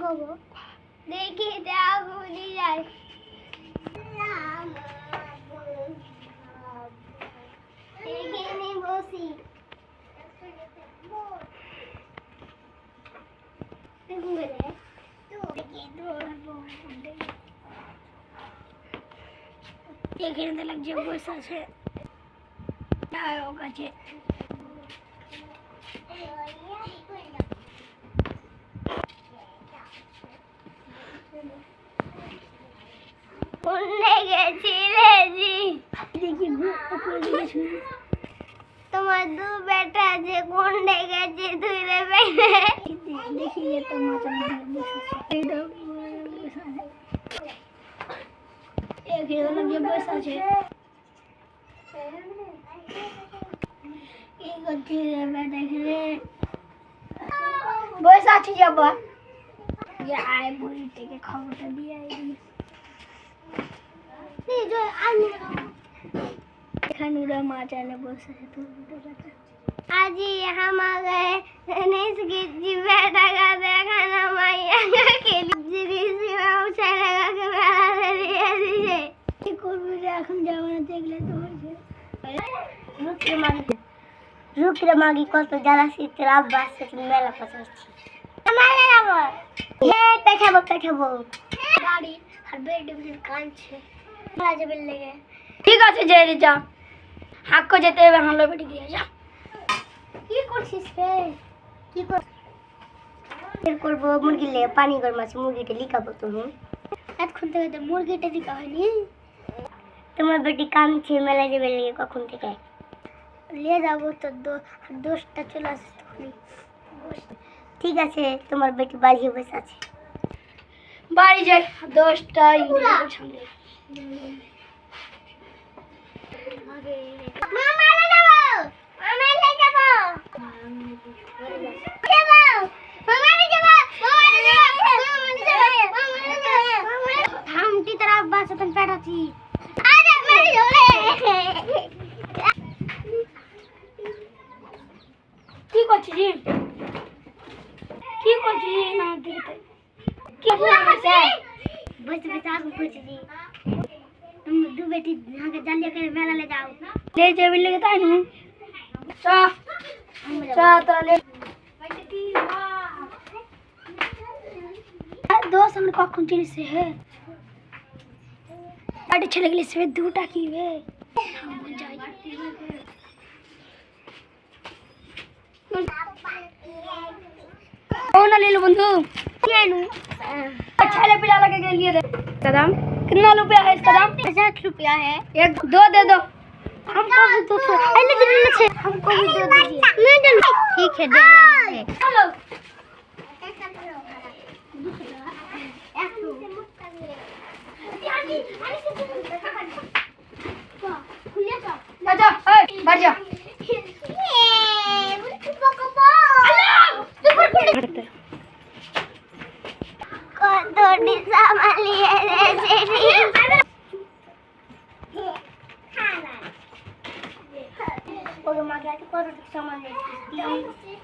খাবো দেখি দাও ভুলি যাই এখানে বসি এখানে লাগছে বসে আছে কাছে তোমার দু বেটা যে কোনটা গেছে তুই রে দেখি তোমার বসে আছে বসে আছি যাবা যে আয় বুড়ি থেকে খবরটা দিয়ে এখানে ওরা মাছ আনে বসে আছে আজি हमारे नेस की बेटा का देखना माया खेली जीसी में चलेगा के मेरा लिए दीजिए কি করবি রে এখন যাবো না দেখলে তো হইছে রুকরে মাগি কত জ্বালাছি তোর আব্বা আসছে মেলা পছাচ্ছি মেলা যাবো পেঠাবো গাড়ি আর বেড কাঁদছে মারা যাবে লেগে ঠিক আছে যে যা হাক্কো যেতে হবে হামলা বেটি দিয়ে যা কি করছিস রে কি করবো মুরগি লে পানি গরম আছে মুরগিটা লিখাবো তুমি এতক্ষণ থেকে তো মুরগিটা লিখা হয়নি তোমার বেটি কাঁদছে মেলা যাবে লেগে কখন থেকে নিয়ে যাবো তো দোষটা চলে আসে তখনই ঠিক আছে তোমার বেটি বাড়ি বসে আছে বাড়ি যাই দোষটা সামনে কি করছিস না দেখতে কি বসে আগুন করছিস तुम दो बेटी यहाँ के जल्दी के मेला ले जाओ ले जाओ ले के ताई चा तो ले दो सामने कौन चीज से है आटे चले गए से दूटा की वे हम जाई ओ ना ले लो बंधु क्या नु अच्छा ले पिला लगे के लिए दे कदम कितना रुपया है इसका दाम 50 रुपया है एक दो दे दो हमको भी 200 हमको भी दे दीजिए ठीक है दे देंगे चलो बढ़ जा सामान लिए